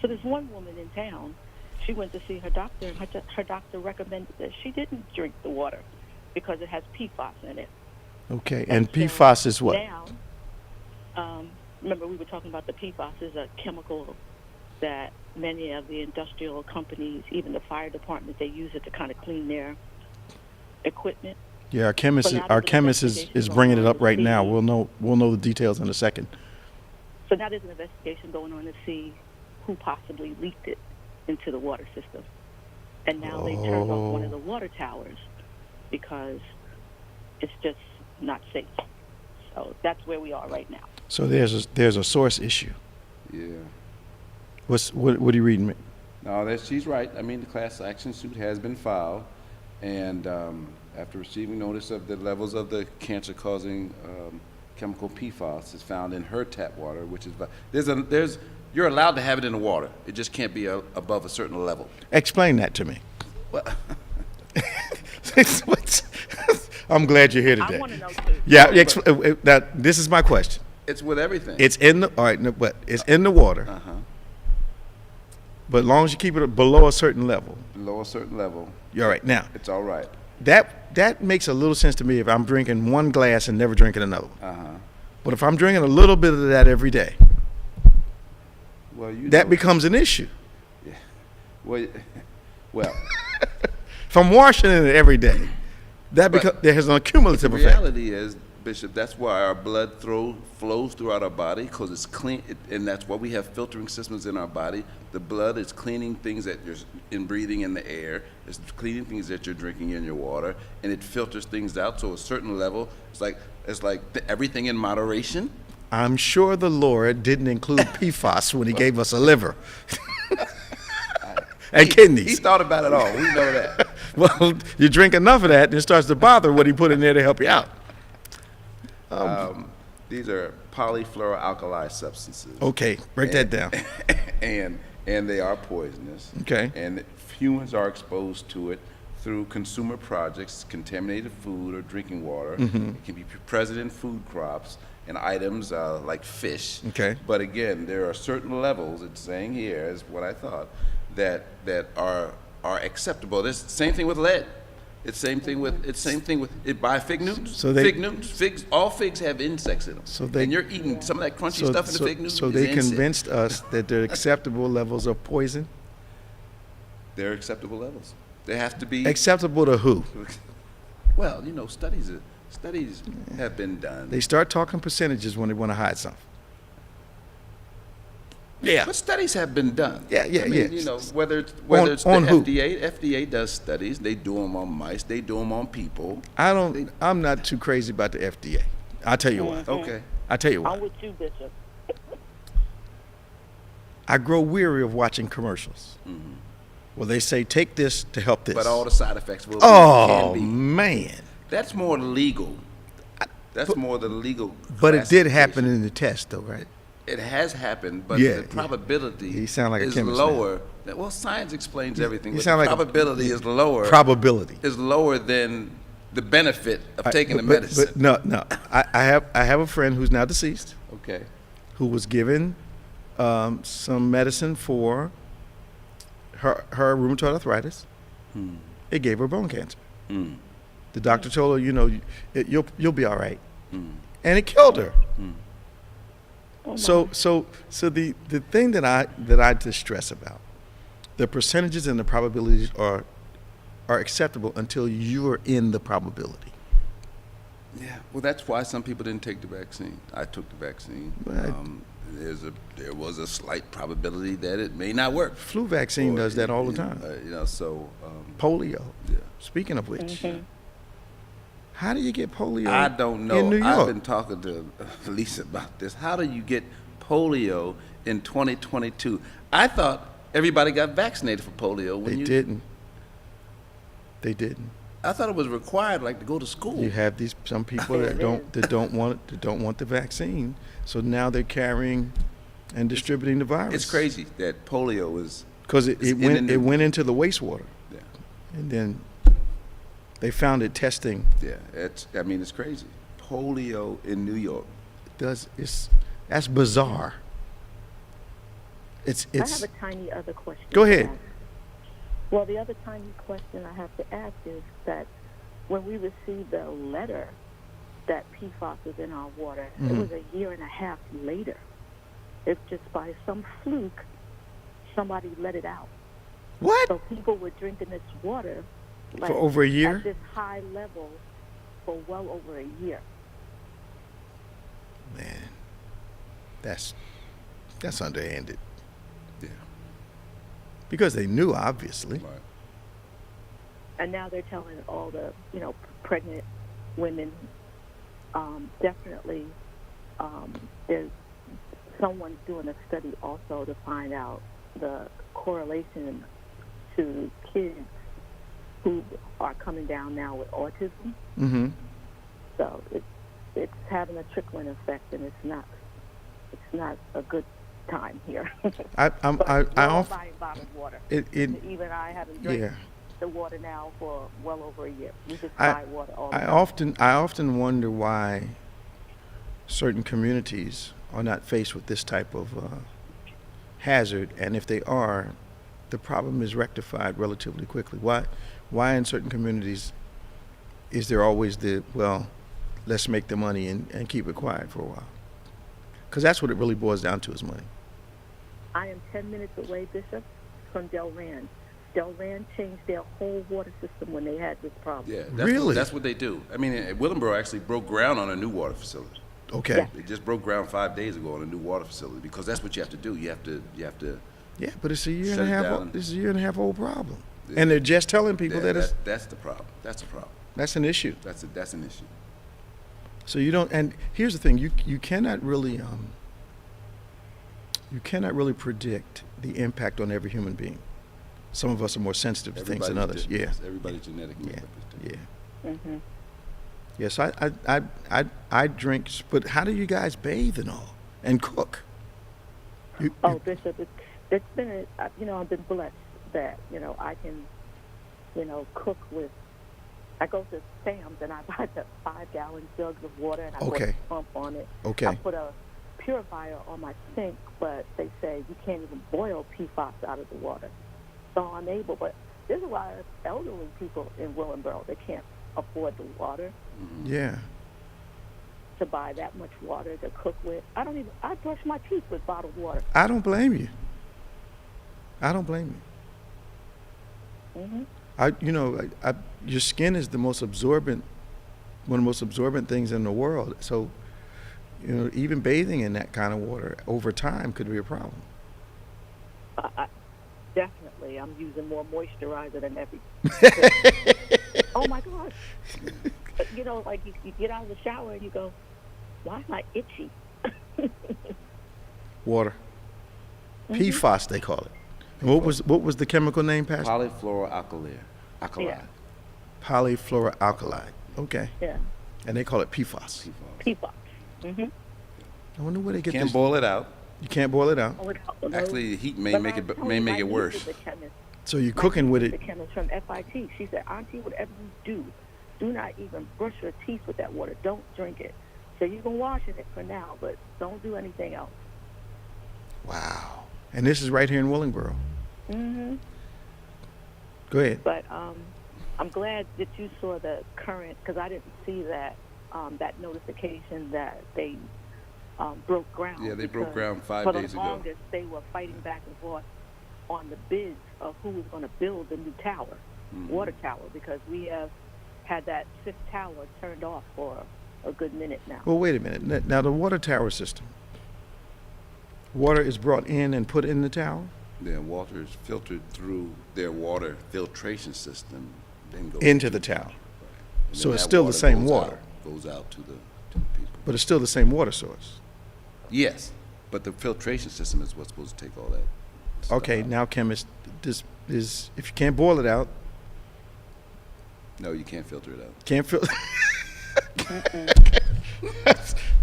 So there's one woman in town, she went to see her doctor, and her doctor recommended that she didn't drink the water because it has PFAS in it. Okay, and so PFAS is what? Now, remember we were talking about the PFAS is a chemical that many of the industrial companies, even the fire department, they use it to kind of clean their equipment. Yeah, our chemist is bringing it up right now. We'll know the details in a second. So now there's an investigation going on to see who possibly leaked it into the water system. And now they turned off one of the water towers because it's just not safe. So that's where we are right now. So there's a source issue. Yeah. What are you reading? No, she's right. I mean, the class action suit has been filed, and after receiving notice of the levels of the cancer-causing chemical PFAS is found in her tap water, which is you're allowed to have it in the water. It just can't be above a certain level. Explain that to me. Well, I'm glad you're here today. I want to know too. Yeah, this is my question. it's with everything. It's in the but it's in the water. Uh-huh. But as long as you keep it below a certain level, Below a certain level, you're all right. Now, it's all right. that makes a little sense to me if I'm drinking one glass and never drinking another one. Uh-huh. But if I'm drinking a little bit of that every day, Well, that becomes an issue. well, If I'm washing it every day, there has an cumulative the effect. reality is, Bishop, that's why our blood flows throughout our body, because it's clean, and that's why we have filtering systems in our body. The blood is cleaning things that you're breathing in the air. It's cleaning things that you're drinking in your water, and it filters things out to a certain level. It's like everything in moderation. I'm sure the Lord didn't include PFAS when he gave us a liver and kidneys. He thought about it all. We know that. Well, you drink enough of that, and it starts to bother what he put in there to help you out. These are polyfluoroalkali substances. Okay, break that down. and they are poisonous. Okay. And humans are exposed to it through consumer projects, contaminated food or drinking water. Mm-hmm. It can be present in food crops and items like fish. Okay. But again, there are certain levels, it's saying here, is what I thought, that are acceptable. This same thing with lead. It's same thing with it by fig Newtons. Fig Newtons. All figs have insects in them. And you're eating some of that crunchy stuff in the fig Newtons. So they convinced us that they're acceptable levels of poison. They're acceptable levels. They have to be Acceptable to who? Well, studies have been done. They start talking percentages when they want to hide something. Yeah. But studies have been done. Yeah. Whether it's the on who? FDA does studies. They do them on mice. They do them on people. I'm not too crazy about the FDA. I'll tell you why. Okay. I'll tell you why. I'm with you, Bishop. I grow weary of watching commercials. Mm-hmm. Well, they say take this to help this. But all the side effects will can be. Man. That's more legal. That's more the legal. But it did happen in the test, though, right? It has happened, but Yeah, the probability You sound like a is chemist now. lower. Well, science explains everything, You but sound the like a- probability is lower. Probability. Is lower than the benefit of taking the But- medicine. But no. I have a friend who's now deceased Okay. who was given some medicine for her rheumatoid arthritis. It gave her bone cancer. The doctor told her, you'll be all right, and it killed her. So the thing that I distress about, the percentages and the probabilities are acceptable until you are in the probability. Yeah. Well, that's why some people didn't take the vaccine. I took the vaccine. Right. There was a slight probability that it may not work. Flu vaccine does that all the time. Polio. Yeah. Speaking of which, how do you get polio? I don't know. In New York? I've been talking to Lisa about this. How do you get polio in 2022? I thought everybody got vaccinated for polio. They didn't. They didn't. I thought it was required, like to go to school. You have some people that don't want the vaccine, so now they're carrying and distributing the virus. It's crazy that polio is because it went into the wastewater. Yeah. And then they found it testing. Yeah, it's crazy. Polio in New York. That's bizarre. It's. I have a tiny other question. Go ahead. Well, the other tiny question I have to ask is that when we received the letter that PFAS was in our water, it was a year and a half later. If just by some fluke, somebody let it out. What? So people were drinking this water For over a year? at this high level for well over a year. Man, that's underhanded. Yeah. Because they knew, obviously. Right. And now they're telling all the, pregnant women, definitely, there's someone's doing a study also to find out the correlation to kids who are coming down now with autism. Mm-hmm. So it's having a trickling effect, and it's not a good time here. I often buying bottled water. Even I haven't drank the water now for well over a year. We just buy water all the time. I often wonder why certain communities are not faced with this type of hazard, and if they are, the problem is rectified relatively quickly. Why in certain communities is there always let's make the money and keep it quiet for a while? Because that's what it really boils down to, is money. I am 10 minutes away, Bishop, from Del Rand. Del Rand changed their whole water system when they had this problem. Yeah, that's what they do. I mean, Willenboro actually broke ground on a new water facility. Okay. Yeah. They just broke ground 5 days ago on a new water facility because that's what you have to do. You have to. Yeah, but it's a year Shut and a it half. down. This is a year and a half old problem, Yeah. and they're just telling people that's the problem. That's the problem. that's an issue. That's an issue. So you don't. And here's the thing: you cannot really predict the impact on every human being. Some of us are more sensitive to things than others. Yeah. Everybody's genetic makeup is different. Yeah. Mm-hmm. Yes, I drink, but how do you guys bathe and all and cook? Bishop, it's been I've been blessed that I can cook with. I go to Sam's and I buy the 5-gallon jugs of water and I put a pump on it. Okay. I put a purifier on my sink, but they say you can't even boil PFAS out of the water. So I'm able, but there's a lot of elderly people in Willenboro that can't afford the water. Mm-hmm. Yeah. To buy that much water to cook with. I brush my teeth with bottled water. I don't blame you. Mm-hmm. Your skin is the most absorbent, one of the most absorbent things in the world. So, even bathing in that kind of water over time could be a problem. Definitely, I'm using more moisturizer than ever. Oh my gosh! Like you get out of the shower and you go, "Why am I itchy?" Water. PFAS, they call it. And what was the chemical name, Pastor? Polyfluoroalkyl. Yeah. Polyfluoroalkyl. Okay. Yeah. And they call it PFAS. PFAS. Mm-hmm. I wonder where they get Can't this. boil it out. You can't boil it out. Actually, the heat may But make I it told may make my it niece worse. is a chemist. So you're My cooking niece with is it. a chemist from FIT. She said, Auntie, whatever you do not even brush your teeth with that water. Don't drink it. So you can wash in it for now, but don't do anything else. Wow. And this is right here in Willingboro. Mm-hmm. Go ahead. But I'm glad that you saw the current, because I didn't see that that notification that they broke ground. Yeah, they broke ground 5 for days the ago. longest, they were fighting back and forth on the bids of who was going to build the new tower, water tower, because we have had that 5th tower turned off for a good minute now. Well, wait a minute. Now, the water tower system. Water is brought in and put in the tower? Yeah, water is filtered through their water filtration system, then goes Into the tower. and So then it's that still the same goes water. out- Goes out to the people. But it's still the same water source. Yes, but the filtration system is what's supposed to take all that stuff Okay, out. now, chemist, this is, if you can't boil it out, No, you can't filter it out. can't fill.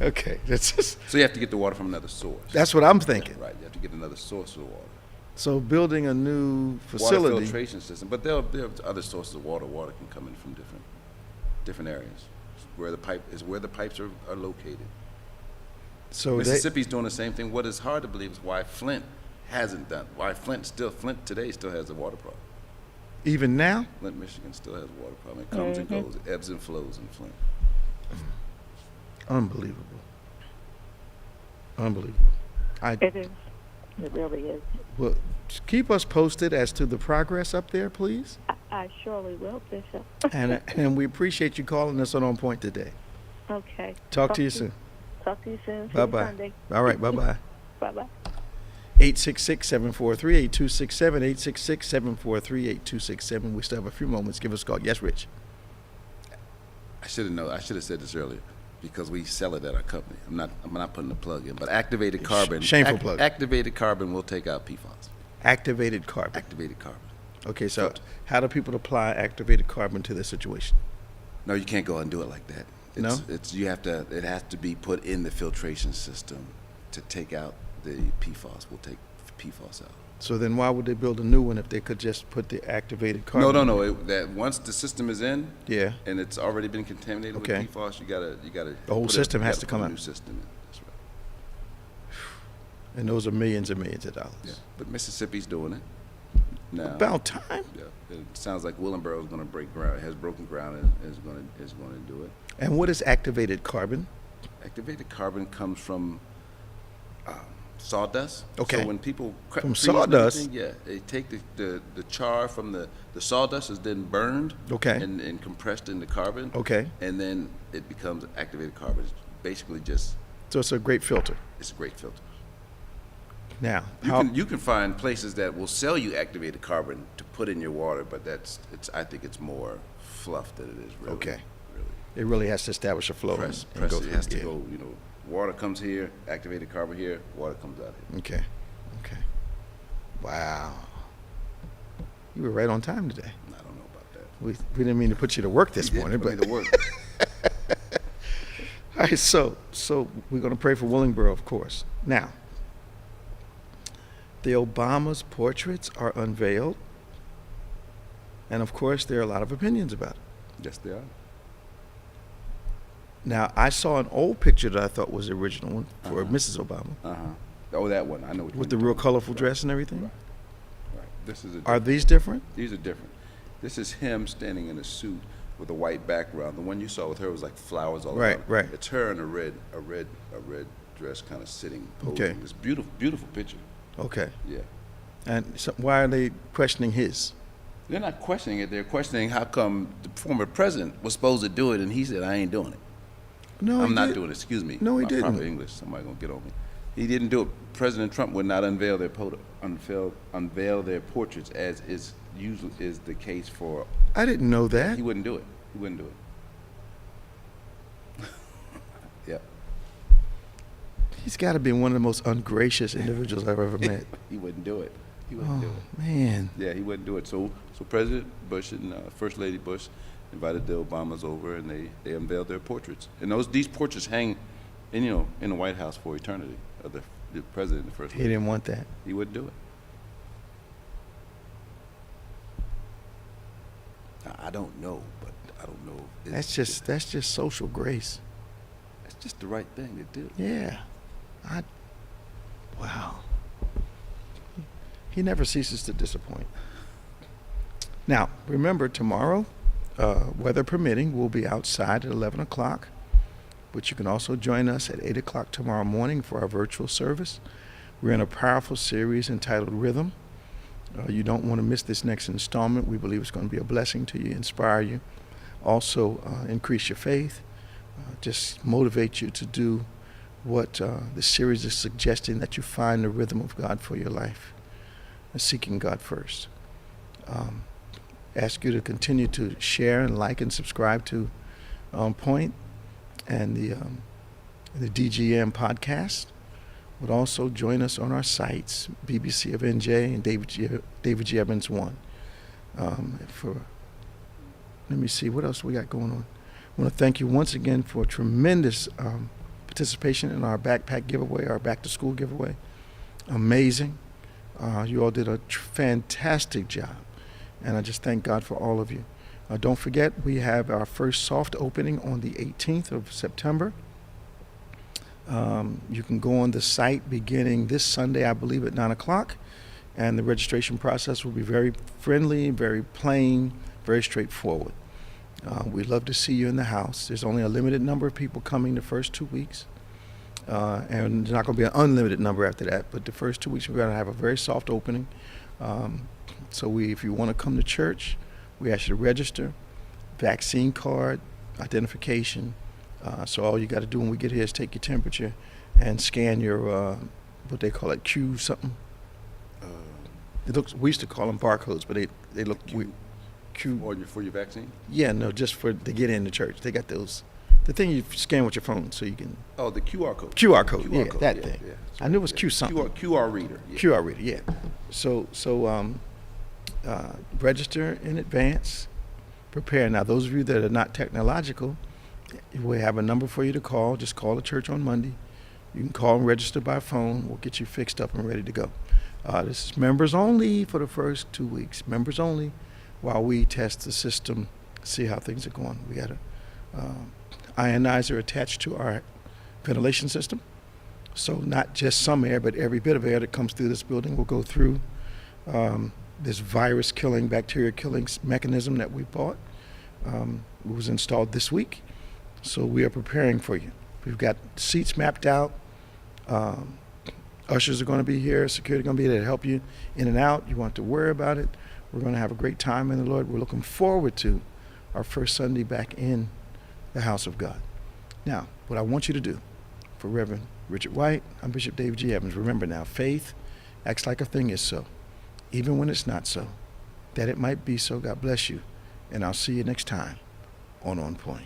Okay, that's just, So you have to get the water from another source. that's what I'm thinking. Right, you have to get another source of water. So building a new Water facility. filtration system, but there are other sources of water. Water can come in from different areas. Where the pipes are located. So Mississippi's doing the same thing. What is hard to believe is why Flint hasn't done. Why Flint today still has a water problem. even now, Flint, Michigan still has a water problem. It comes and goes, it ebbs and flows in Flint. unbelievable. Unbelievable. It is. It really is. Well, just keep us posted as to the progress up there, please. I surely will, Bishop. And we appreciate you calling us on Pointe today. Okay. Talk to you soon. Talk to you soon. See you Bye-bye. Sunday. All right, bye-bye. Bye-bye. 866-743-8267, 866-743-8267. We still have a few moments. Give us a call. Yes, Rich. I should have said this earlier because we sell it at our company. I'm not putting a plug in, but activated carbon. Shameful plug. Activated carbon will take out PFAS. Activated carbon. Activated carbon. Okay, so how do people apply activated carbon to this situation? No, you can't go and do it like that. No? It has to be put in the filtration system to take out the PFAS. We'll take PFAS out. So then why would they build a new one if they could just put the activated carbon? No. That once the system is in, Yeah. and it's already been contaminated Okay. with PFAS, you gotta. The whole system has to come put out. a new system in. That's right. And those are millions and millions of dollars. Yeah, but Mississippi's doing it now. About time. Yeah, it sounds like Willingboro is going to break ground. Has broken ground and is going to do it. And what is activated carbon? Activated carbon comes from sawdust. Okay. So when people cut From trees and sawdust? everything, yeah, they take the char from the sawdust is then burned. Okay. And compressed into carbon. Okay. And then it becomes activated carbon. It's basically just So it's a great filter. it's a great filter. Now, You can find places that will sell you activated carbon to put in your water, but I think it's more fluff than it is really. Okay. Really. it really has to establish a flow. Press and go it through. has to Yeah. go, water comes here, activated carbon here, water comes out here. Okay. Wow. You were right on time today. I don't know about that. We didn't mean to put you to work this You morning, didn't but put me to work. all right. So we're going to pray for Willingboro, of course. Now, the Obama's portraits are unveiled, and of course, there are a lot of opinions about it. Yes, they are. Now, I saw an old picture that I thought was the original one for Mrs. Obama Oh, that one. I know what with the real colorful dress and everything. Right. This is Are these different? These are different. This is him standing in a suit with a white background. The one you saw with her was like flowers all Right, around. right. It's her in a red dress, kind of sitting, posing. Okay. It's beautiful, beautiful picture. Okay. Yeah. And so why are they questioning his? They're not questioning it. They're questioning how come the former president was supposed to do it, and he said, "I ain't doing it. No, I'm not doing it." Excuse me. No, he My didn't. Proper English. Somebody gonna get on me. He didn't do it. President Trump would not unveil their portraits, as is usually is the case for. I didn't know that. He wouldn't do it. He wouldn't do it. Yeah. He's got to be one of the most ungracious individuals I've ever met. He wouldn't do it. He wouldn't do it. Man. Yeah, he wouldn't do it. So President Bush and First Lady Bush invited the Obamas over, and they unveiled their portraits. And these portraits hang, in the White House for eternity. Of the president, the first He lady. didn't want that. He wouldn't do it. Now, I don't know, but I don't know. If That's just social grace. It's just the right thing to do. Yeah. Wow. He never ceases to disappoint. Now, remember, tomorrow, weather permitting, we'll be outside at 11 o'clock, but you can also join us at 8 o'clock tomorrow morning for our virtual service. We're in a powerful series entitled Rhythm. You don't want to miss this next installment. We believe it's going to be a blessing to you, inspire you, also increase your faith, just motivate you to do what the series is suggesting, that you find the rhythm of God for your life, seeking God first. Ask you to continue to share and like and subscribe to OnPointe and the DGM podcast. Would also join us on our sites, BBC of NJ and David G. Evans 1. Let me see, what else we got going on? I want to thank you once again for tremendous participation in our backpack giveaway, our back-to-school giveaway. Amazing. You all did a fantastic job, and I just thank God for all of you. Don't forget, we have our first soft opening on the 18th of September. You can go on the site beginning this Sunday, I believe, at 9 o'clock, and the registration process will be very friendly, very plain, very straightforward. We'd love to see you in the house. There's only a limited number of people coming the first 2 weeks, and there's not going to be an unlimited number after that, but the first 2 weeks we're going to have a very soft opening. So if you want to come to church, we ask you to register, vaccine card, identification. So all you got to do when we get here is take your temperature and scan your, what they call it, Q something. It looks. We used to call them barcodes, but they look Q. For your vaccine? Yeah, no, just to get into church. They got those. The thing you scan with your phone, so you can. Oh, the QR code. QR code. QR Yeah, code, that yeah, thing. yeah. I knew it was Q something. QR reader. Yeah. QR reader. Yeah. So register in advance. Prepare. Now, those of you that are not technological, we have a number for you to call. Just call the church on Monday. You can call and register by phone. We'll get you fixed up and ready to go. This is members only for the first 2 weeks. Members only while we test the system, see how things are going. We got a ionizer attached to our ventilation system. So not just some air, but every bit of air that comes through this building will go through this virus-killing, bacteria-killing mechanism that we bought. It was installed this week. So we are preparing for you. We've got seats mapped out. Ushers are going to be here. Security going to be there to help you in and out. You want to worry about it. We're going to have a great time in the Lord. We're looking forward to our first Sunday back in the house of God. Now, what I want you to do for Reverend Richard White, I'm Bishop David G. Evans. Remember now, faith acts like a thing is so, even when it's not so, that it might be so. God bless you, and I'll see you next time on OnPointe.